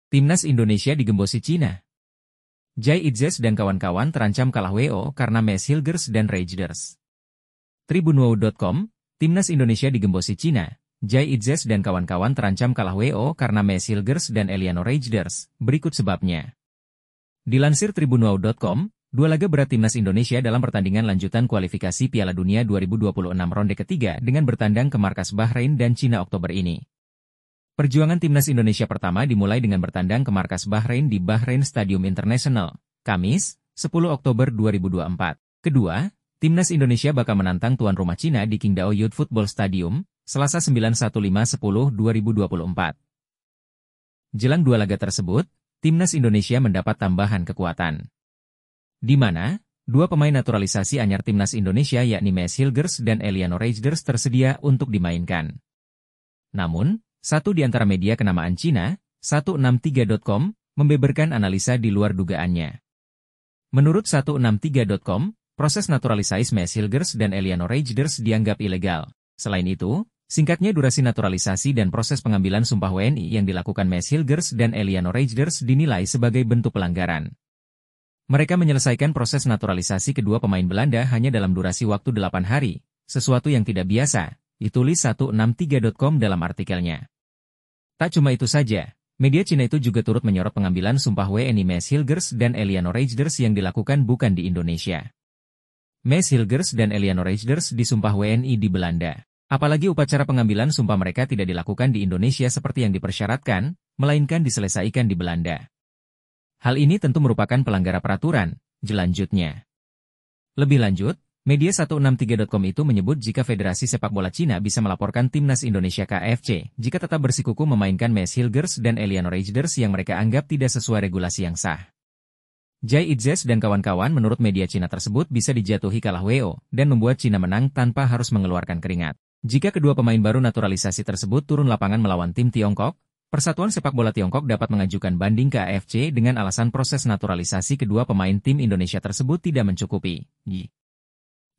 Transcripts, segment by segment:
Timnas Indonesia digembosi Cina. Jai Itzes dan kawan-kawan terancam kalah WO karena Mes Hilgers dan Raiders. Tribunwau.com, Timnas Indonesia digembosi Cina. Jai Itzes dan kawan-kawan terancam kalah WO karena Mes Hilgers dan Eliano Raiders. Berikut sebabnya. Dilansir Tribunwau.com, dua laga berat Timnas Indonesia dalam pertandingan lanjutan kualifikasi Piala Dunia 2026 ronde ketiga dengan bertandang ke markas Bahrain dan Cina Oktober ini. Perjuangan Timnas Indonesia pertama dimulai dengan bertandang ke markas Bahrain di Bahrain Stadium International, Kamis, 10 Oktober 2024. Kedua, Timnas Indonesia bakal menantang tuan rumah Cina di Qingdao Youth Football Stadium, Selasa 9/15/10/2024. Jelang dua laga tersebut, Timnas Indonesia mendapat tambahan kekuatan. Di mana, dua pemain naturalisasi anyar Timnas Indonesia yakni Mes Hilgers dan Eliano Raiders tersedia untuk dimainkan. Namun, satu di antara media kenamaan Cina, 163.com, membeberkan analisa di luar dugaannya. Menurut 163.com, proses naturalisasi Mes Hilgers dan Eliano Raiders dianggap ilegal. Selain itu, singkatnya durasi naturalisasi dan proses pengambilan sumpah WNI yang dilakukan Mes Hilgers dan Eliano Raiders dinilai sebagai bentuk pelanggaran. Mereka menyelesaikan proses naturalisasi kedua pemain Belanda hanya dalam durasi waktu 8 hari, sesuatu yang tidak biasa, ditulis 163.com dalam artikelnya. Tak cuma itu saja, media Cina itu juga turut menyorot pengambilan sumpah WNI Mes Hilgers dan Eliano Raiders yang dilakukan bukan di Indonesia. Mes Hilgers dan Eliano Raiders disumpah WNI di Belanda. Apalagi upacara pengambilan sumpah mereka tidak dilakukan di Indonesia seperti yang dipersyaratkan, melainkan diselesaikan di Belanda. Hal ini tentu merupakan pelanggaran peraturan, jelanjutnya. Lebih lanjut, media 163.com itu menyebut jika Federasi Sepak Bola Cina bisa melaporkan Timnas Indonesia KFC jika tetap bersikukuh memainkan Mes Hilgers dan Eliano Raiders yang mereka anggap tidak sesuai regulasi yang sah. Jai Itzes dan kawan-kawan menurut media Cina tersebut bisa dijatuhi kalah WO dan membuat Cina menang tanpa harus mengeluarkan keringat. Jika kedua pemain baru naturalisasi tersebut turun lapangan melawan tim Tiongkok, Persatuan Sepak Bola Tiongkok dapat mengajukan banding ke AFC dengan alasan proses naturalisasi kedua pemain tim Indonesia tersebut tidak mencukupi.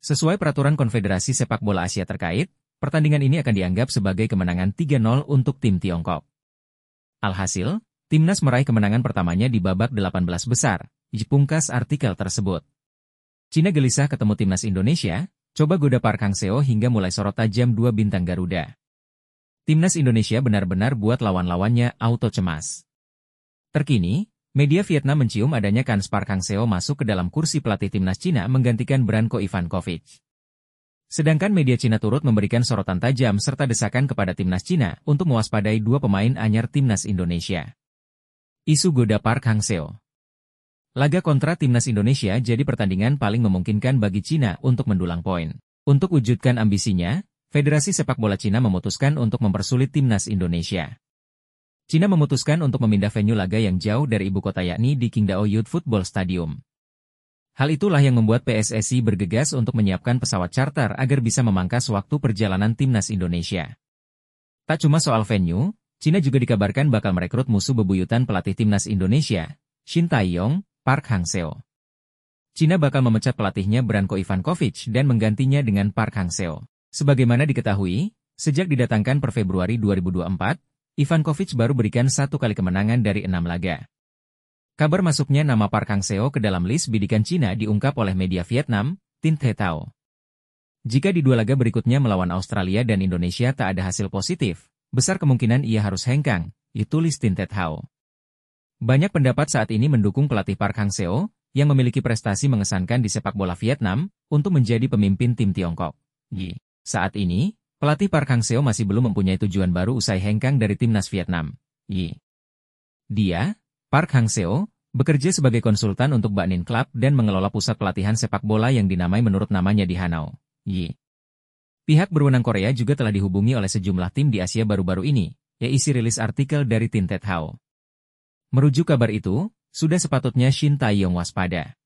Sesuai peraturan Konfederasi Sepak Bola Asia terkait, pertandingan ini akan dianggap sebagai kemenangan 3-0 untuk tim Tiongkok. Alhasil, Timnas meraih kemenangan pertamanya di babak 18 besar, pungkas artikel tersebut. Cina gelisah ketemu Timnas Indonesia, coba goda Park Hang-seo hingga mulai sorot tajam dua bintang Garuda. Timnas Indonesia benar-benar buat lawan-lawannya auto cemas. Terkini, media Vietnam mencium adanya kans Park Hang-seo masuk ke dalam kursi pelatih Timnas Cina menggantikan Branko Ivankovic. Sedangkan media Cina turut memberikan sorotan tajam serta desakan kepada Timnas Cina untuk mewaspadai dua pemain anyar Timnas Indonesia. Isu goda Park Hang-seo. Laga kontra Timnas Indonesia jadi pertandingan paling memungkinkan bagi Cina untuk mendulang poin. Untuk wujudkan ambisinya, Federasi Sepak Bola Cina memutuskan untuk mempersulit Timnas Indonesia. Cina memutuskan untuk memindah venue laga yang jauh dari ibu kota yakni di Qingdao Youth Football Stadium. Hal itulah yang membuat PSSI bergegas untuk menyiapkan pesawat charter agar bisa memangkas waktu perjalanan Timnas Indonesia. Tak cuma soal venue, Cina juga dikabarkan bakal merekrut musuh bebuyutan pelatih Timnas Indonesia, Shin Tae-yong, Park Hang-seo. Cina bakal memecat pelatihnya Branko Ivankovic dan menggantinya dengan Park Hang-seo. Sebagaimana diketahui, sejak didatangkan per Februari 2024, Ivankovic baru berikan 1 kali kemenangan dari 6 laga. Kabar masuknya nama Park Hang-seo ke dalam list bidikan Cina diungkap oleh media Vietnam, Tin The Tao. Jika di dua laga berikutnya melawan Australia dan Indonesia tak ada hasil positif, besar kemungkinan ia harus hengkang, ditulis Tin The Tao. Banyak pendapat saat ini mendukung pelatih Park Hang-seo, yang memiliki prestasi mengesankan di sepak bola Vietnam, untuk menjadi pemimpin tim Tiongkok. Saat ini, pelatih Park Hang-seo masih belum mempunyai tujuan baru usai hengkang dari timnas Vietnam. Dia, Park Hang-seo, bekerja sebagai konsultan untuk Banin Club dan mengelola pusat pelatihan sepak bola yang dinamai menurut namanya di Hanau. Pihak berwenang Korea juga telah dihubungi oleh sejumlah tim di Asia baru-baru ini, isi rilis artikel dari Tin The Tao. Merujuk kabar itu, sudah sepatutnya Shin Tae-yong waspada.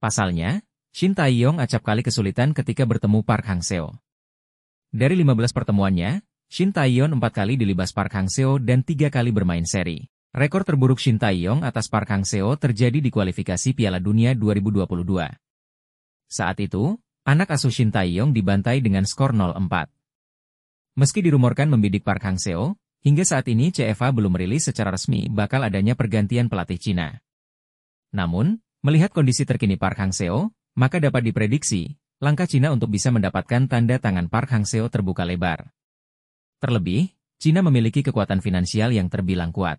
Pasalnya, Shin Tae-yong acap kali kesulitan ketika bertemu Park Hang-seo. Dari 15 pertemuannya, Shin Tae-yong 4 kali dilibas Park Hang-seo dan 3 kali bermain seri. Rekor terburuk Shin Tae-yong atas Park Hang-seo terjadi di kualifikasi Piala Dunia 2022. Saat itu, anak asuh Shin Tae-yong dibantai dengan skor 0-4. Meski dirumorkan membidik Park Hang-seo, Hingga saat ini CFA belum merilis secara resmi bakal adanya pergantian pelatih Cina. Namun, melihat kondisi terkini Park Hang-seo, maka dapat diprediksi, langkah Cina untuk bisa mendapatkan tanda tangan Park Hang-seo terbuka lebar. Terlebih, Cina memiliki kekuatan finansial yang terbilang kuat.